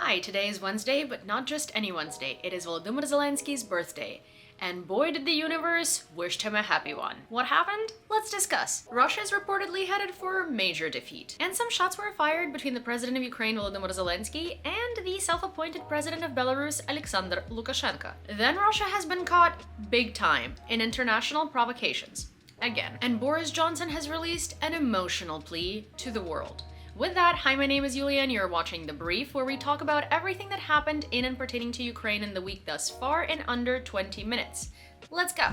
Hi, today is Wednesday, but not just any Wednesday. It is Volodymyr Zelensky's birthday. And boy did the universe wished him a happy one. What happened? Let's discuss. Russia is reportedly headed for major defeat. And some shots were fired between the president of Ukraine, Volodymyr Zelensky, and the self-appointed president of Belarus, Alexander Lukashenko. Then Russia has been caught big time in international provocations. Again. And Boris Johnson has released an emotional plea to the world. With that, hi, my name is Yewleea and you're watching The Brief, where we talk about everything that happened in and pertaining to Ukraine in the week thus far in under 20 minutes. Let's go!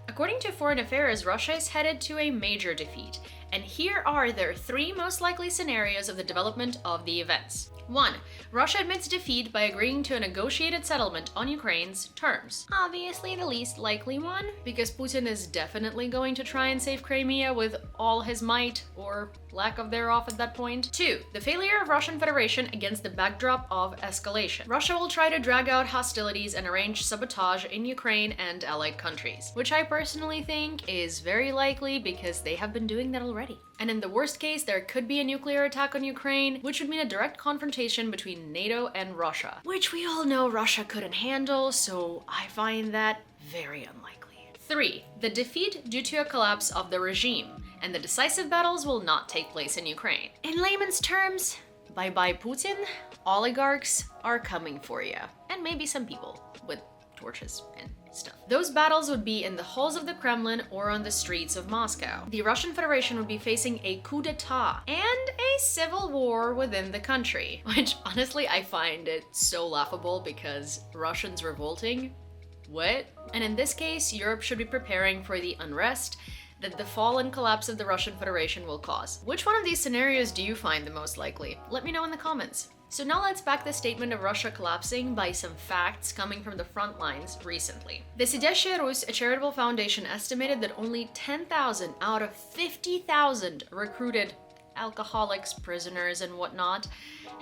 According to Foreign Affairs, Russia is headed to a major defeat, and here are their three most likely scenarios of the development of the events. 1. Russia admits defeat by agreeing to a negotiated settlement on Ukraine's terms. Obviously the least likely one, because Putin is definitely going to try and save Crimea with all his might, or lack of thereof at that point. 2. The failure of Russian Federation against the backdrop of escalation. Russia will try to drag out hostilities and arrange sabotage in Ukraine and allied countries, which I personally think is very likely because they have been doing that already. And in the worst case, there could be a nuclear attack on Ukraine, which would mean a direct confrontation between NATO and Russia, which we all know Russia couldn't handle, so I find that very unlikely. 3. The defeat due to a collapse of the regime, and the decisive battles will not take place in Ukraine. In layman's terms, bye-bye Putin, oligarchs are coming for you. And maybe some people with torches and stuff. Those battles would be in the halls of the Kremlin or on the streets of Moscow. The Russian Federation would be facing a coup d'etat and a civil war within the country, which honestly I find it so laughable because Russians revolting? What? And in this case, Europe should be preparing for the unrest that the fall and collapse of the Russian Federation will cause. Which one of these scenarios do you find the most likely? Let me know in the comments. So now let's back the statement of Russia collapsing by some facts coming from the front lines recently. The Sидящая Ruсь, a charitable foundation, estimated that only 10,000 out of 50,000 recruited alcoholics, prisoners, and whatnot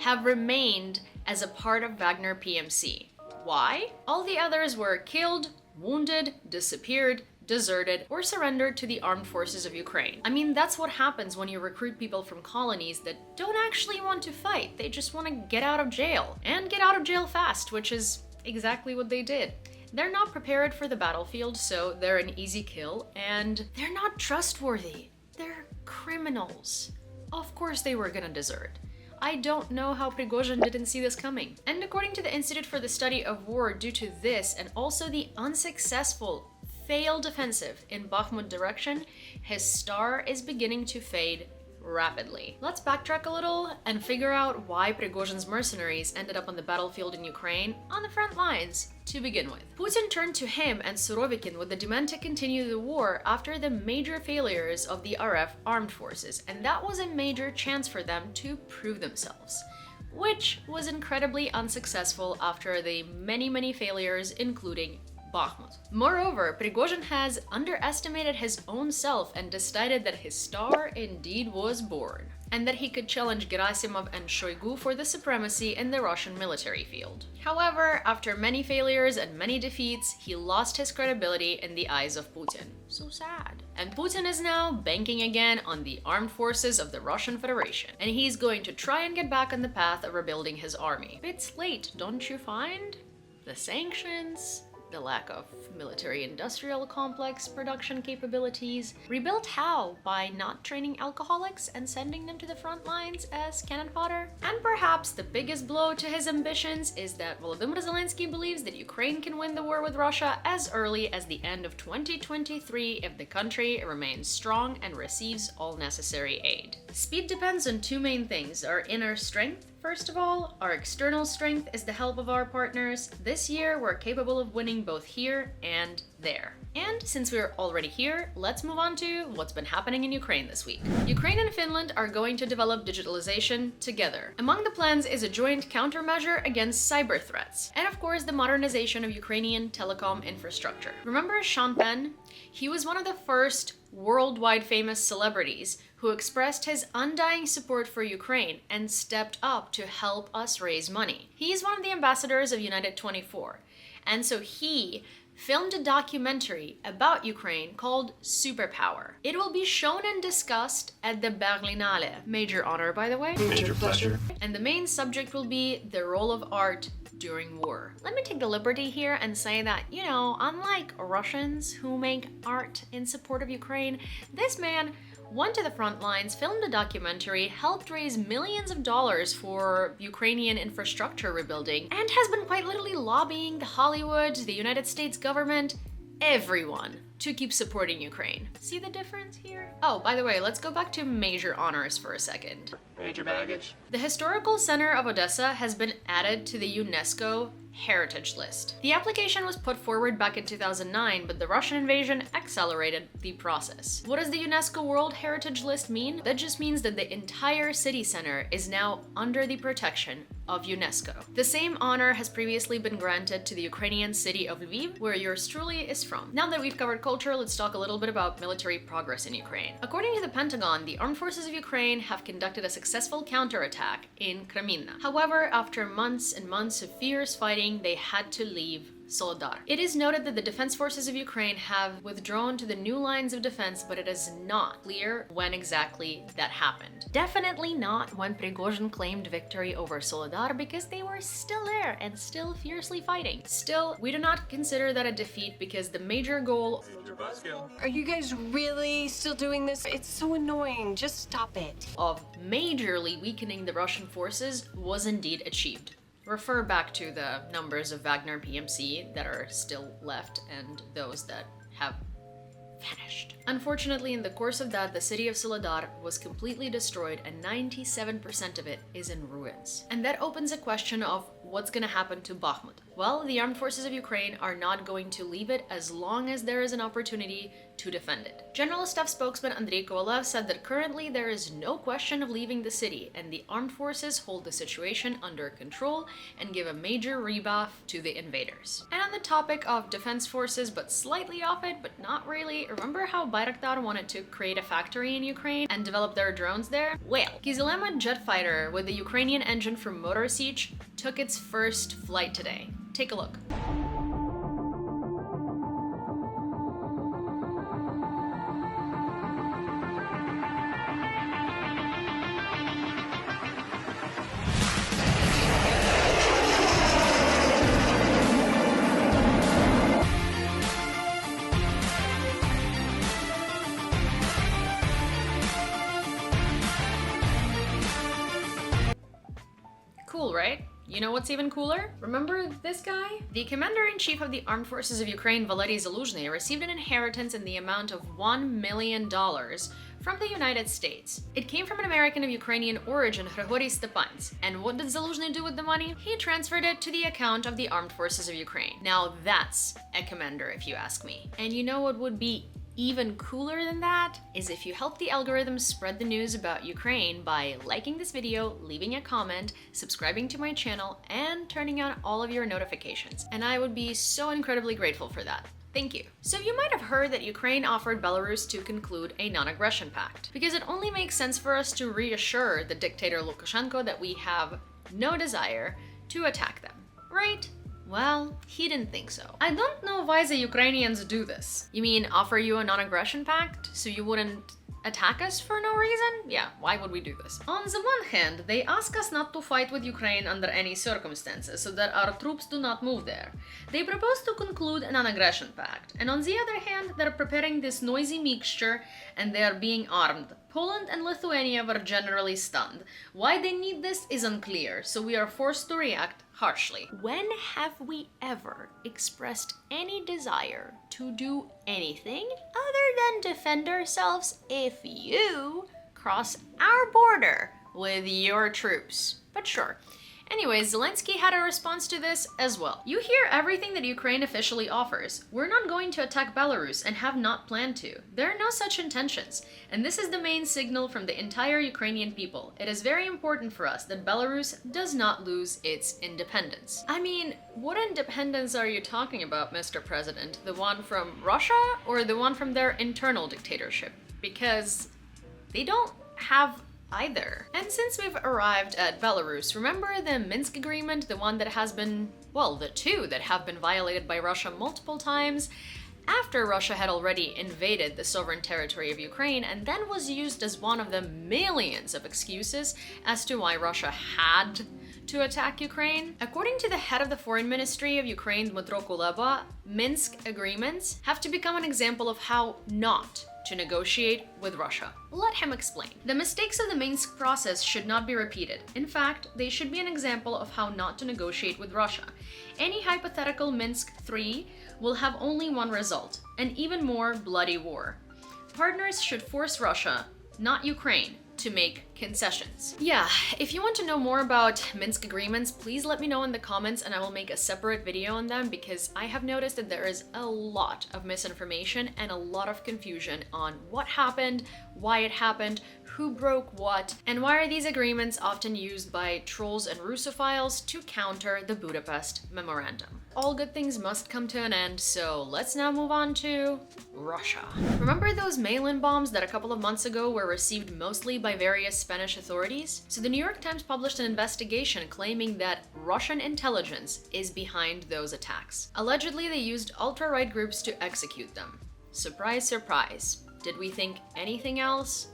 have remained as a part of Wagner PMC. Why? All the others were killed, wounded, disappeared, deserted, or surrendered to the armed forces of Ukraine. I mean, that's what happens when you recruit people from colonies that don't actually want to fight. They just want to get out of jail. And get out of jail fast, which is exactly what they did. They're not prepared for the battlefield, so they're an easy kill, and they're not trustworthy. They're criminals. Of course they were gonna desert. I don't know how Prigozhin didn't see this coming. And according to the Institute for the Study of War, due to this and also the unsuccessful failed offensive in Bakhmut direction, his star is beginning to fade rapidly. Let's backtrack a little and figure out why Prigozhin's mercenaries ended up on the battlefield in Ukraine on the front lines to begin with. Putin turned to him and Surovikin with the demand to continue the war after the major failures of the RF armed forces, and that was a major chance for them to prove themselves, which was incredibly unsuccessful after the many failures, including Bakhmut. Moreover, Prigozhin has underestimated his own self and decided that his star indeed was born, and that he could challenge Gerasimov and Shoigu for the supremacy in the Russian military field. However, after many failures and many defeats, he lost his credibility in the eyes of Putin. So sad. And Putin is now banking again on the armed forces of the Russian Federation, and he's going to try and get back on the path of rebuilding his army. It's late, don't you find? The sanctions, the lack of military-industrial complex production capabilities. Rebuilt how? By not training alcoholics and sending them to the front lines as cannon fodder? And perhaps the biggest blow to his ambitions is that Volodymyr Zelensky believes that Ukraine can win the war with Russia as early as the end of 2023 if the country remains strong and receives all necessary aid. Speed depends on two main things: our inner strength First of all, our external strength is the help of our partners. This year, we're capable of winning both here and there. And since we're already here, let's move on to what's been happening in Ukraine this week. Ukraine and Finland are going to develop digitalization together. Among the plans is a joint countermeasure against cyber threats, and of course the modernization of Ukrainian telecom infrastructure. Remember Sean Penn? He was one of the first worldwide famous celebrities who expressed his undying support for Ukraine and stepped up to help us raise money. He's one of the ambassadors of United 24, and so he filmed a documentary about Ukraine called Superpower. It will be shown and discussed at the Berlinale. Major honor, by the way. Major pleasure. And the main subject will be the role of art during war. Let me take the liberty here and say that, unlike Russians who make art in support of Ukraine, this man went to the front lines, filmed a documentary, helped raise millions of dollars for Ukrainian infrastructure rebuilding, and has been quite literally lobbying the Hollywood, the United States government, everyone to keep supporting Ukraine. See the difference here? Oh, by the way, let's go back to major honors for a second. Major baggage. The historical center of Odessa has been added to the UNESCO Heritage List. The application was put forward back in 2009, but the Russian invasion accelerated the process. What does the UNESCO World Heritage List mean? That just means that the entire city center is now under the protection of UNESCO. The same honor has previously been granted to the Ukrainian city of Lviv, where yours truly is from. Now that we've covered culture, let's talk a little bit about military progress in Ukraine. According to the Pentagon, the armed forces of Ukraine have conducted a successful counterattack in Kreminna. However, after months and months of fierce fighting, they had to leave Soledar. It is noted that the defense forces of Ukraine have withdrawn to the new lines of defense, but it is not clear when exactly that happened. Definitely not when Prigozhin claimed victory over Soledar, because they were still there and still fiercely fighting. Still, we do not consider that a defeat because the major goal— Are you guys really still doing this? It's so annoying. Just stop it. —of majorly weakening the Russian forces was indeed achieved. Refer back to the numbers of Wagner PMC that are still left and those that have vanished. Unfortunately, in the course of that, the city of Soledar was completely destroyed and 97% of it is in ruins. And that opens a question of what's gonna happen to Bakhmut. Well, the armed forces of Ukraine are not going to leave it as long as there is an opportunity to defend it. General Staff spokesman Andrei Kovalev said that currently there is no question of leaving the city, and the armed forces hold the situation under control and give a major rebuff to the invaders. And on the topic of defense forces, but slightly off it, but not really, remember how Bayraktar wanted to create a factory in Ukraine and develop their drones there? Well, Kizilema jet fighter with the Ukrainian engine from Motor Siege took its first flight today. Take a look. Cool, right? You know what's even cooler? Remember this guy? The commander-in-chief of the Armed Forces of Ukraine, Valery Zaluzhny, received an inheritance in the amount of $1 million from the United States. It came from an American of Ukrainian origin, Grigory Stepans. And what did Zaluzhny do with the money? He transferred it to the account of the Armed Forces of Ukraine. Now that's a commander, if you ask me. And you know what would be even cooler than that is if you help the algorithm spread the news about Ukraine by liking this video, leaving a comment, subscribing to my channel, and turning on all of your notifications. And I would be so incredibly grateful for that. Thank you. So you might have heard that Ukraine offered Belarus to conclude a non-aggression pact, because it only makes sense for us to reassure the dictator Lukashenko that we have no desire to attack them, right? Well, he didn't think so. I don't know why the Ukrainians do this. You mean offer you a non-aggression pact so you wouldn't attack us for no reason? Yeah, why would we do this? On the one hand, they ask us not to fight with Ukraine under any circumstances so that our troops do not move there. They propose to conclude a non-aggression pact. And on the other hand, they're preparing this noisy mixture and they are being armed. Poland and Lithuania were generally stunned. Why they need this is unclear, so we are forced to react harshly. When have we ever expressed any desire to do anything other than defend ourselves if you cross our border with your troops? but sure. Anyways, Zelensky had a response to this as well. You hear everything that Ukraine officially offers. We're not going to attack Belarus and have not planned to. There are no such intentions. And this is the main signal from the entire Ukrainian people. It is very important for us that Belarus does not lose its independence. I mean, what independence are you talking about, Mr. President? The one from Russia or the one from their internal dictatorship? Because they don't have either. And since we've arrived at Belarus, remember the Minsk agreement, the one that has been, well, the two that have been violated by Russia multiple times after Russia had already invaded the sovereign territory of Ukraine, and then was used as one of the millions of excuses as to why Russia had to attack Ukraine. According to the head of the foreign ministry of Ukraine, Dmytro Kuleba, Minsk agreements have to become an example of how not to negotiate with Russia. Let him explain. The mistakes of the Minsk process should not be repeated. In fact, they should be an example of how not to negotiate with Russia. Any hypothetical Minsk III will have only one result, an even more bloody war. Partners should force Russia, not Ukraine, to make concessions. Yeah, if you want to know more about Minsk agreements, please let me know in the comments and I will make a separate video on them, because I have noticed that there is a lot of misinformation and a lot of confusion on what happened, why it happened, who broke what, and why are these agreements often used by trolls and Russophiles to counter the Budapest Memorandum. All good things must come to an end, so let's now move on to Russia. Remember those mail-in bombs that a couple of months ago were received mostly by various Spanish authorities? So the New York Times published an investigation claiming that Russian intelligence is behind those attacks. Allegedly, they used alt-right groups to execute them. Surprise, surprise. Did we think anything else?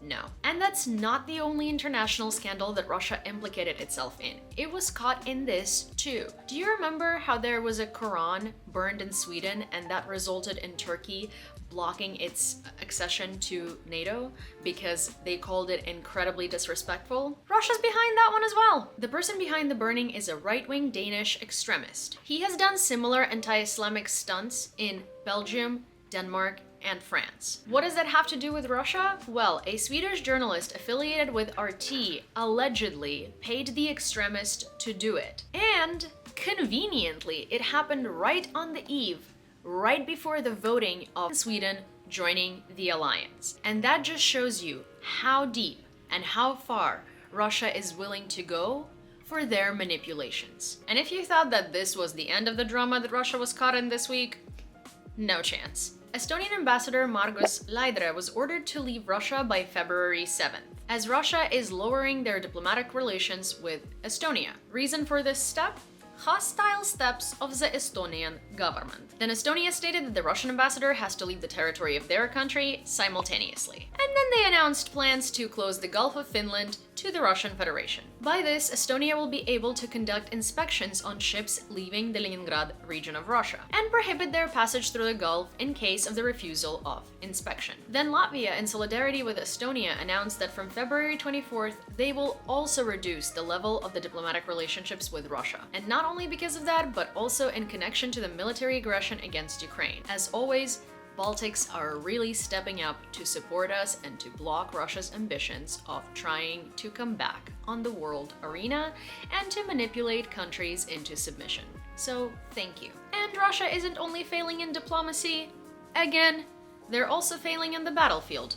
No. And that's not the only international scandal that Russia implicated itself in. It was caught in this too. Do you remember how there was a Quran burned in Sweden and that resulted in Turkey blocking its accession to NATO because they called it incredibly disrespectful? Russia's behind that one as well. The person behind the burning is a right-wing Danish extremist. He has done similar anti-Islamic stunts in Belgium, Denmark, and France. What does that have to do with Russia? Well, a Swedish journalist affiliated with RT allegedly paid the extremist to do it. And conveniently, it happened right on the eve, right before the voting of Sweden joining the alliance. And that just shows you how deep and how far Russia is willing to go for their manipulations. And if you thought that this was the end of the drama that Russia was caught in this week, no chance. Estonian ambassador Margus Laidre was ordered to leave Russia by February 7th, as Russia is lowering their diplomatic relations with Estonia. Reason for this step? Hostile steps of the Estonian government. Then Estonia stated that the Russian ambassador has to leave the territory of their country simultaneously. And then they announced plans to close the Gulf of Finland to the Russian Federation. By this, Estonia will be able to conduct inspections on ships leaving the Leningrad region of Russia and prohibit their passage through the Gulf in case of the refusal of inspection. Then Latvia, in solidarity with Estonia, announced that from February 24th, they will also reduce the level of the diplomatic relationships with Russia. And not only because of that, but also in connection to the military aggression against Ukraine. As always, Baltics are really stepping up to support us and to block Russia's ambitions of trying to come back on the world arena and to manipulate countries into submission. So, thank you. And Russia isn't only failing in diplomacy. Again, they're also failing in the battlefield.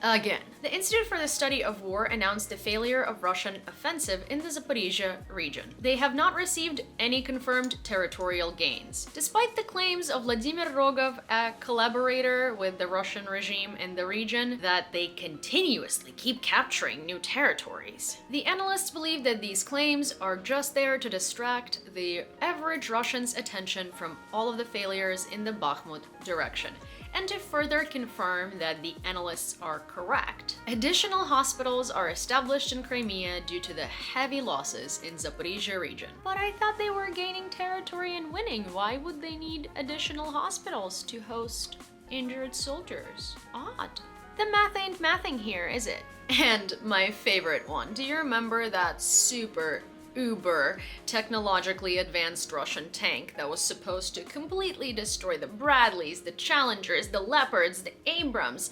Again. The Institute for the Study of War announced the failure of Russian offensive in the Zaporizhia region. They have not received any confirmed territorial gains, despite the claims of Vladimir Rogov, a collaborator with the Russian regime in the region, that they continuously keep capturing new territories. The analysts believe that these claims are just there to distract the average Russian's attention from all of the failures in the Bakhmut direction, and to further confirm that the analysts are correct. Additional hospitals are established in Crimea due to the heavy losses in Zaporizhia region. But I thought they were gaining territory and winning. Why would they need additional hospitals to host injured soldiers? Odd. The math ain't mathing here, is it? And my favorite one. Do you remember that super uber technologically advanced Russian tank that was supposed to completely destroy the Bradleys, the Challengers, the Leopards, the Abrams,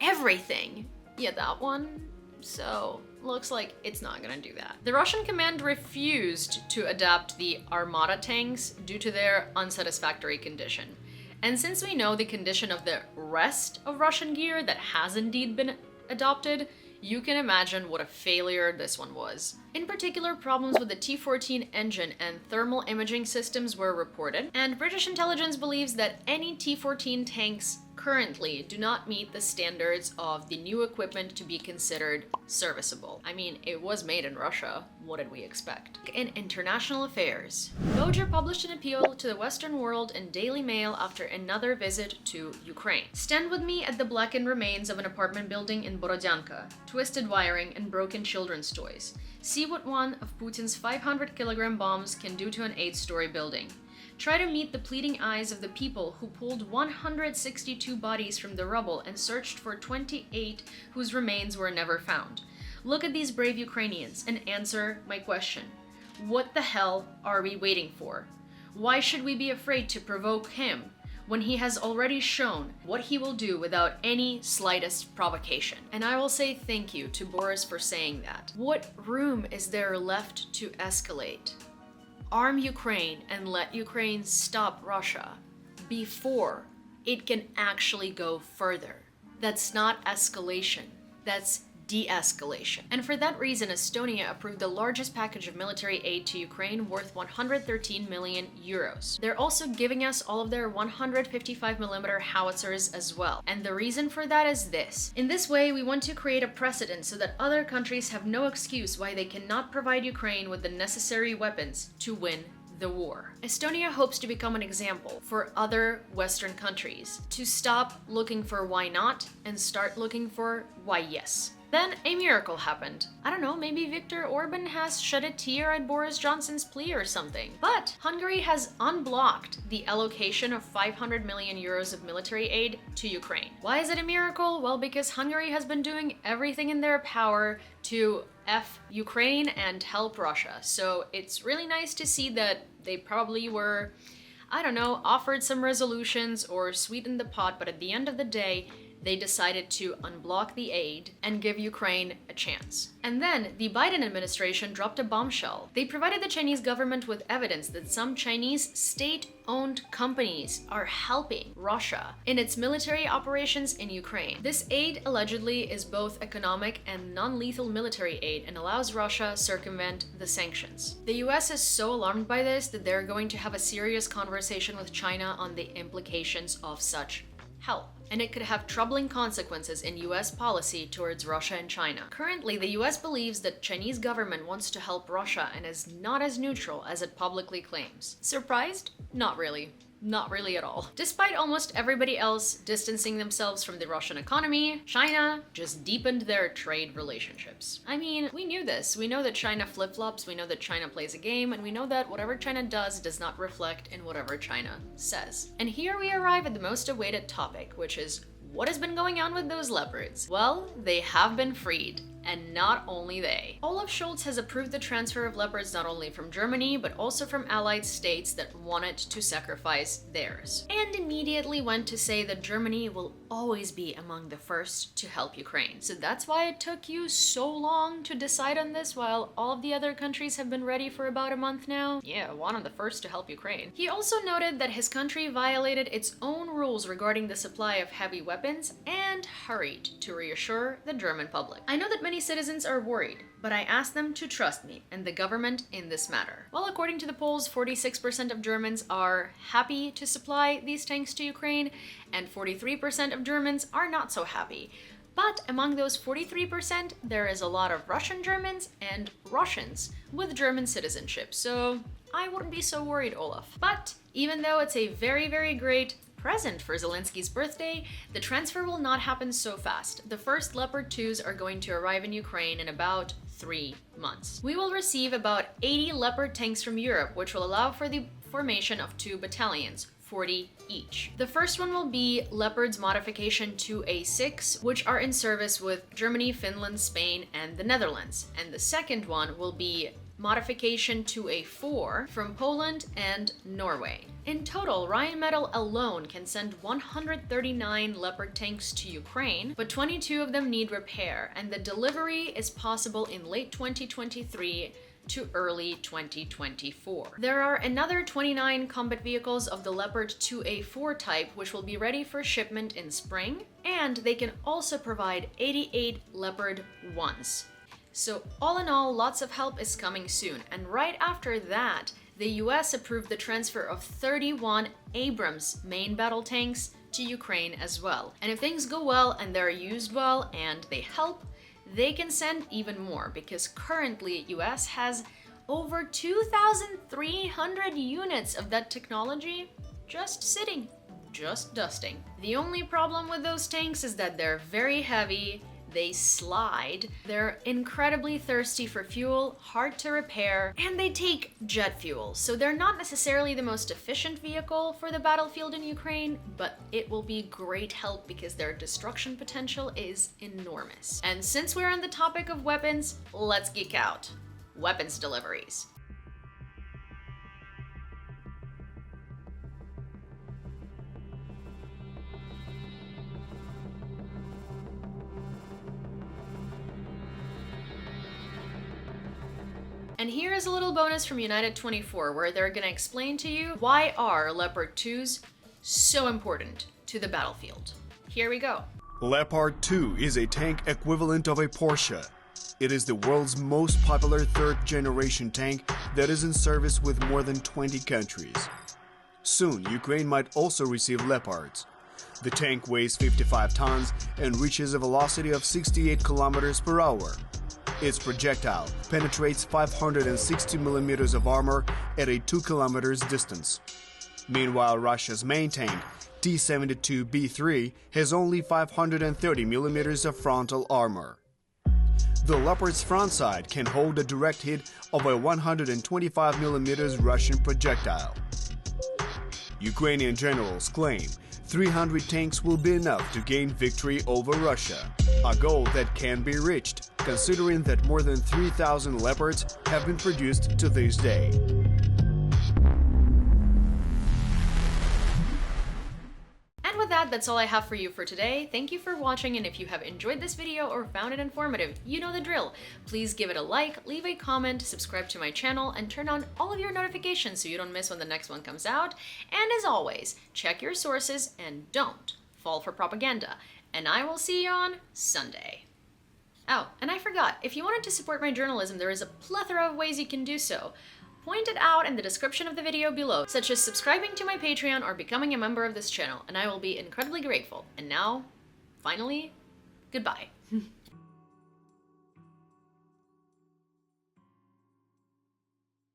everything? Yeah, that one. So looks like it's not gonna do that. The Russian command refused to adapt the Armata tanks due to their unsatisfactory condition. And since we know the condition of the rest of Russian gear that has indeed been adopted, you can imagine what a failure this one was. In particular, problems with the T-14 engine and thermal imaging systems were reported, and British intelligence believes that any T-14 tanks currently do not meet the standards of the new equipment to be considered serviceable. I mean, it was made in Russia. What did we expect? In international affairs, Doger published an appeal to the Western world in Daily Mail after another visit to Ukraine. Stand with me at the blackened remains of an apartment building in Borodyanka, twisted wiring and broken children's toys. See what one of Putin's 500-kilogram bombs can do to an 8-story building. Try to meet the pleading eyes of the people who pulled 162 bodies from the rubble and searched for 28 whose remains were never found. Look at these brave Ukrainians and answer my question. What the hell are we waiting for? Why should we be afraid to provoke him when he has already shown what he will do without any slightest provocation? And I will say thank you to Boris for saying that. What room is there left to escalate? Arm Ukraine and let Ukraine stop Russia before it can actually go further. That's not escalation, that's de-escalation. And for that reason, Estonia approved the largest package of military aid to Ukraine worth 113 million euros. They're also giving us all of their 155mm howitzers as well. And the reason for that is this. In this way, we want to create a precedent so that other countries have no excuse why they cannot provide Ukraine with the necessary weapons to win the war. Estonia hopes to become an example for other Western countries to stop looking for why not and start looking for why yes. Then a miracle happened. I don't know, maybe Viktor Orban has shed a tear at Boris Johnson's plea or something. But Hungary has unblocked the allocation of 500 million euros of military aid to Ukraine. Why is it a miracle? Well, because Hungary has been doing everything in their power to F Ukraine and help Russia. So it's really nice to see that they probably were, I don't know, offered some resolutions or sweetened the pot, but at the end of the day, they decided to unblock the aid and give Ukraine a chance. And then the Biden administration dropped a bombshell. They provided the Chinese government with evidence that some Chinese state-owned companies are helping Russia in its military operations in Ukraine. This aid allegedly is both economic and non-lethal military aid and allows Russia circumvent the sanctions. The US is so alarmed by this that they're going to have a serious conversation with China on the implications of such help. And it could have troubling consequences in US policy towards Russia and China. Currently, the US believes that Chinese government wants to help Russia and is not as neutral as it publicly claims. Surprised? Not really. Not really at all. Despite almost everybody else distancing themselves from the Russian economy, China just deepened their trade relationships. I mean, we knew this. We know that China flip-flops, we know that China plays a game, and we know that whatever China does not reflect in whatever China says. And here we arrive at the most awaited topic, which is what has been going on with those leopards? Well, they have been freed. And not only they. Olaf Scholz has approved the transfer of leopards not only from Germany, but also from allied states that wanted to sacrifice theirs. And immediately went to say that Germany will always be among the first to help Ukraine. So that's why it took you so long to decide on this, while all of the other countries have been ready for about a month now. Yeah, one of the first to help Ukraine. He also noted that his country violated its own rules regarding the supply of heavy weapons and hurried to reassure the German public. I know that many citizens are worried, but I ask them to trust me and the government in this matter. Well, according to the polls, 46% of Germans are happy to supply these tanks to Ukraine, and 43% of Germans are not so happy. But among those 43%, there is a lot of Russian Germans and Russians with German citizenship, so I wouldn't be so worried, Olaf. But even though it's a very, very great present for Zelensky's birthday, the transfer will not happen so fast. The first Leopard 2s are going to arrive in Ukraine in about 3 months. We will receive about 80 Leopard tanks from Europe, which will allow for the formation of 2 battalions, 40 each. The first one will be Leopard's modification 2A6, which are in service with Germany, Finland, Spain, and the Netherlands. And the second one will be modification 2A4 from Poland and Norway. In total, Rheinmetall alone can send 139 Leopard tanks to Ukraine, but 22 of them need repair, and the delivery is possible in late 2023 to early 2024. There are another 29 combat vehicles of the Leopard 2A4 type which will be ready for shipment in spring, and they can also provide 88 Leopard 1s. So all in all, lots of help is coming soon, and right after that, the US approved the transfer of 31 Abrams main battle tanks to Ukraine as well. And if things go well and they're used well and they help, they can send even more, because currently US has over 2,300 units of that technology just sitting, just dusting. The only problem with those tanks is that they're very heavy, they slide, they're incredibly thirsty for fuel, hard to repair, and they take jet fuel. So they're not necessarily the most efficient vehicle for the battlefield in Ukraine, but it will be great help because their destruction potential is enormous. And since we're on the topic of weapons, let's geek out. Weapons deliveries. And here is a little bonus from United 24, where they're gonna explain to you why are Leopard 2s so important to the battlefield. Here we go. Leopard 2 is a tank equivalent of a Porsche. It is the world's most popular third-generation tank that is in service with more than 20 countries. Soon, Ukraine might also receive Leopards. The tank weighs 55 tons and reaches a velocity of 68 kilometers per hour. Its projectile penetrates 560 millimeters of armor at a 2 kilometers distance. Meanwhile, Russia's main tank, T-72B3, has only 530 millimeters of frontal armor. The Leopard's front side can hold a direct hit of a 125 millimeters Russian projectile. Ukrainian generals claim 300 tanks will be enough to gain victory over Russia, a goal that can be reached, considering that more than 3,000 Leopards have been produced to this day. And with that, that's all I have for you for today. Thank you for watching, and if you have enjoyed this video or found it informative, you know the drill. Please give it a like, leave a comment, subscribe to my channel, and turn on all of your notifications so you don't miss when the next one comes out. And as always, check your sources and don't fall for propaganda. And I will see you on Sunday. Oh, and I forgot, if you wanted to support my journalism, there is a plethora of ways you can do so. Pointed out in the description of the video below, such as subscribing to my Patreon or becoming a member of this channel, and I will be incredibly grateful. And now, finally, goodbye.